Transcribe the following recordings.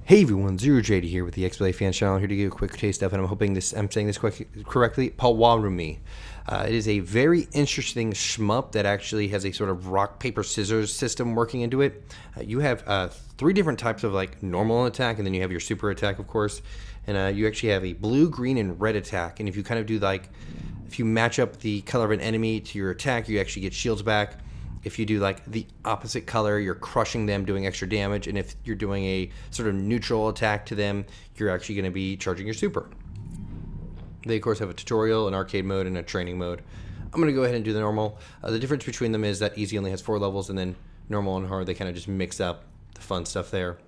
Hey everyone, Zero JD here with the XBLA Fans Channel, here to give you a quick taste of, and I'm hoping I'm saying this correctly, Pawarumi. It is a very interesting shmup that actually has a sort of rock, paper, scissors system working into it. You have three different types of like normal attack, and then you have your super attack, of course. And you actually have a blue, green, and red attack. And if you kind of do like, if you match up the color of an enemy to your attack, you actually get shields back. If you do like the opposite color, you're crushing them, doing extra damage. And if you're doing a sort of neutral attack to them, you're actually going to be charging your super. They of course have a tutorial, an arcade mode, and a training mode. I'm going to go ahead and do the normal. The difference between them is that easy only has 4 levels, and then normal and hard, they kind of just mix up the fun stuff there.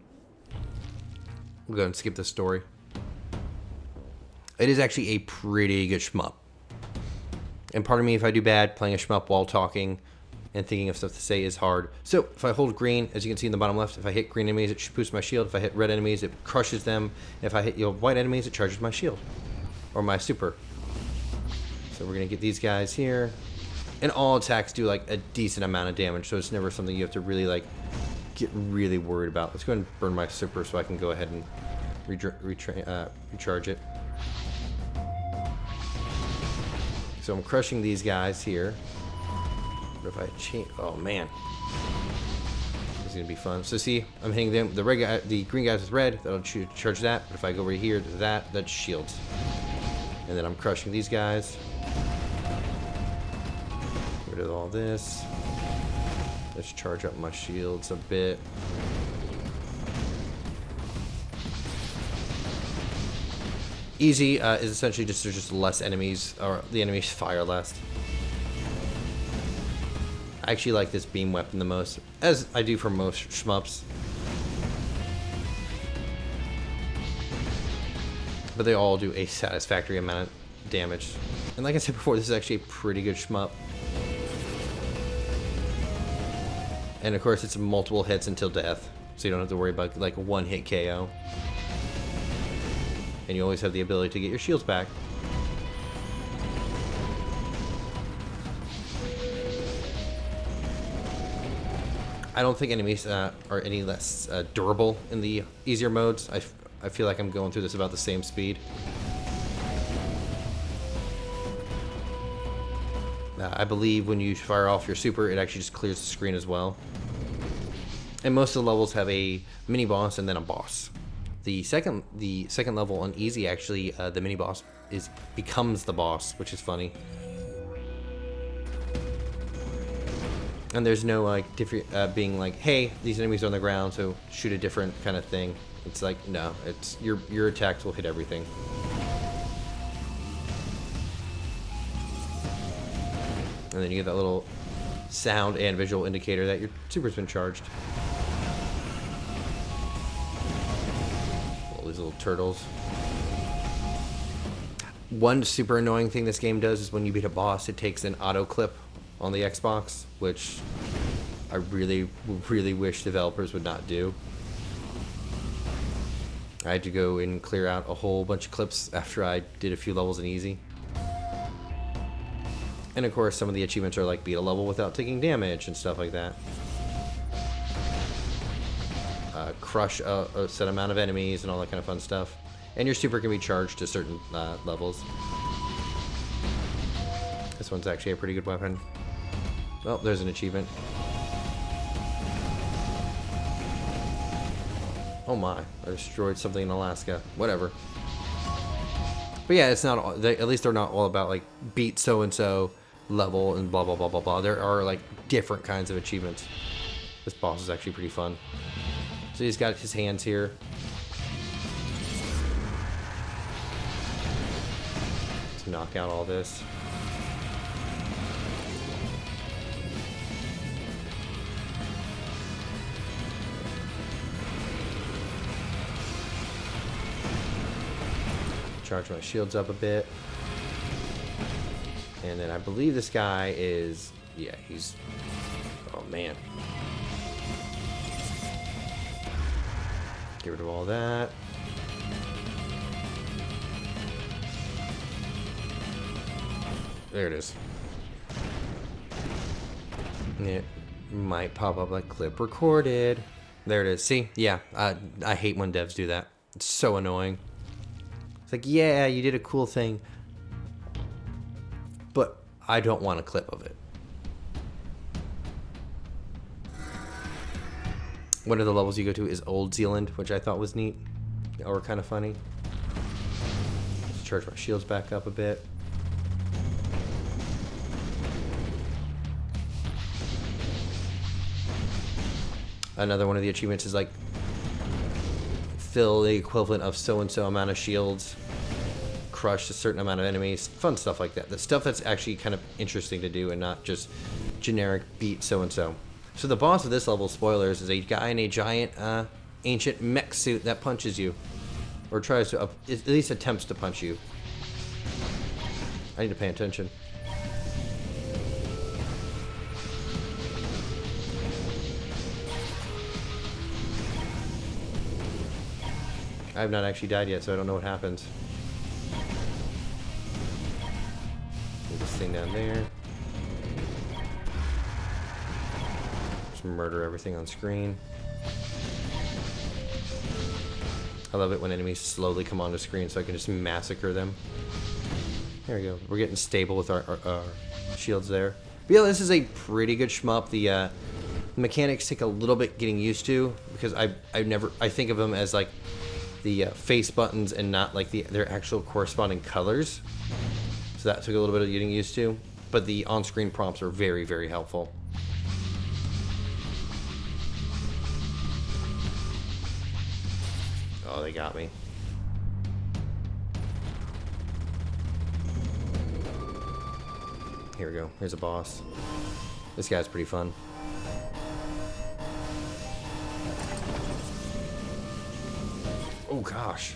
We'll go ahead and skip this story. It is actually a pretty good shmup. And pardon me if I do bad playing a shmup while talking and thinking of stuff to say is hard. So if I hold green, as you can see in the bottom left, if I hit green enemies, it boosts my shield. If I hit red enemies, it crushes them. If I hit white enemies, it charges my shield or my super. So we're gonna get these guys here, and all attacks do like a decent amount of damage, so it's never something you have to really like get really worried about. Let's go ahead and burn my super so I can go ahead and recharge it. So I'm crushing these guys here. But if I change, oh man, this is gonna be fun. So see, I'm hitting them. The red guy, the green guys with red, that'll charge that. But if I go right here to that, that's shields. And then I'm crushing these guys. Get rid of all this. Let's charge up my shields a bit. Easy is essentially just there's just less enemies, or the enemies fire less. I actually like this beam weapon the most, as I do for most shmups. But they all do a satisfactory amount of damage. And like I said before, this is actually a pretty good shmup. And of course, it's multiple hits until death, so you don't have to worry about like one hit KO. And you always have the ability to get your shields back. I don't think enemies are any less durable in the easier modes. I feel like I'm going through this about the same speed. I believe when you fire off your super, it actually just clears the screen as well. And most of the levels have a mini boss and then a boss. The second level on easy, actually, the mini boss becomes the boss, which is funny. And there's no like different being like, hey, these enemies are on the ground, so shoot a different kind of thing. It's like, no, it's your attacks will hit everything. And then you get that little sound and visual indicator that your super's been charged. All these little turtles. One super annoying thing this game does is when you beat a boss, it takes an auto clip on the Xbox, which I really wish developers would not do. I had to go and clear out a whole bunch of clips after I did a few levels in easy. And of course, some of the achievements are like beat a level without taking damage and stuff like that. Crush a set amount of enemies and all that kind of fun stuff. And your super can be charged to certain levels. This one's actually a pretty good weapon. Well, there's an achievement. Oh my, I destroyed something in Alaska. Whatever. But yeah, it's not all, at least they're not all about like beat so-and-so level and blah blah blah blah blah. There are like different kinds of achievements. This boss is actually pretty fun. So he's got his hands here. To knock out all this. Charge my shields up a bit. And then I believe this guy is, yeah, he's, oh man. Get rid of all that. There it is. It might pop up like clip recorded. There it is. See? Yeah, I hate when devs do that. It's so annoying. It's like, yeah, you did a cool thing, but I don't want a clip of it. One of the levels you go to is Old Zealand, which I thought was neat or kind of funny. Let's charge my shields back up a bit. Another one of the achievements is like fill the equivalent of so-and-so amount of shields, crush a certain amount of enemies, fun stuff like that. The stuff that's actually kind of interesting to do and not just generic beat so-and-so. So the boss of this level, spoilers, is a guy in a giant ancient mech suit that punches you. Or tries to, at least attempts to punch you. I need to pay attention. I have not actually died yet, so I don't know what happens. Put this thing down there. Just murder everything on screen. I love it when enemies slowly come onto screen so I can just massacre them. There we go. We're getting stable with our shields there. But yeah, this is a pretty good shmup. The mechanics take a little bit getting used to because I think of them as like the face buttons and not like their actual corresponding colors. So that took a little bit of getting used to. But the on-screen prompts are very, very helpful. Oh, they got me. Here we go. Here's a boss. This guy's pretty fun. Oh gosh.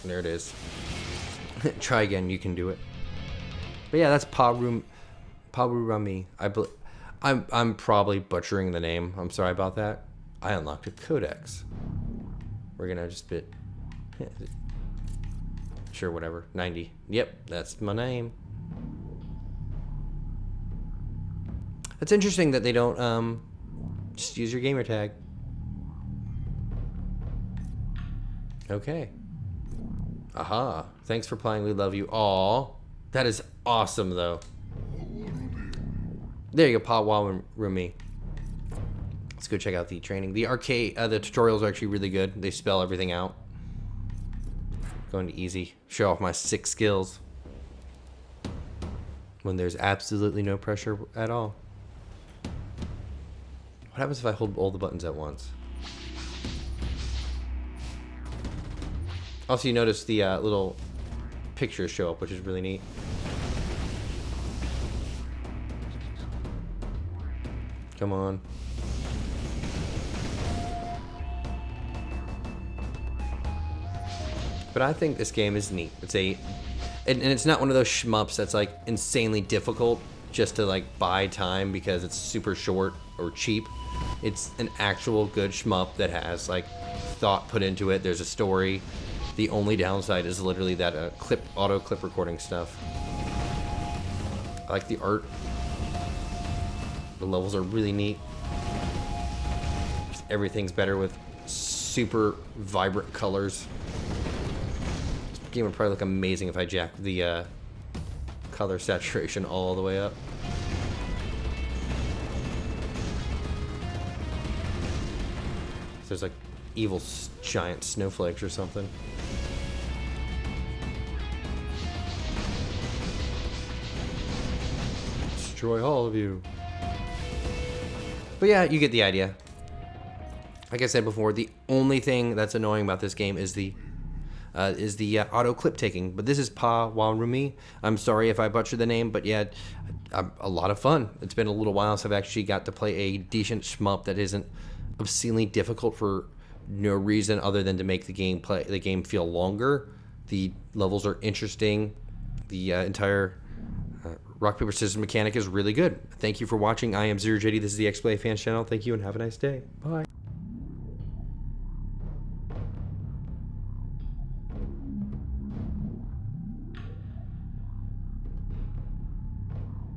There it is. Try again, you can do it. But yeah, that's Pawarumi. I'm probably butchering the name. I'm sorry about that. I unlocked a codex. We're gonna just bit. Sure, whatever. 90. Yep, that's my name. That's interesting that they don't just use your gamer tag. Okay. Aha. Thanks for playing. We love you. Aw. That is awesome, though. There you go, Pawarumi. Let's go check out the training. The arcade, the tutorials are actually really good. They spell everything out. Going to easy. Show off my 6 skills. When there's absolutely no pressure at all. What happens if I hold all the buttons at once? Also, you notice the little pictures show up, which is really neat. Come on. But I think this game is neat. It's and it's not one of those shmups that's like insanely difficult just to like buy time because it's super short or cheap. It's an actual good shmup that has like thought put into it. There's a story. The only downside is literally that auto clip recording stuff. I like the art. The levels are really neat. Just everything's better with super vibrant colors. This game would probably look amazing if I jacked the color saturation all the way up. There's like evil giant snowflakes or something. Destroy all of you. But yeah, you get the idea. Like I said before, the only thing that's annoying about this game is the auto clip taking. But this is Pawarumi. I'm sorry if I butchered the name, but yeah, a lot of fun. It's been a little while since I've actually got to play a decent shmup that isn't obscenely difficult for no reason other than to make the game feel longer. The levels are interesting. The entire rock paper scissors mechanic is really good. Thank you for watching. I am ZeroJD. This is the XBLA Fans channel. Thank you and have a nice day. Bye.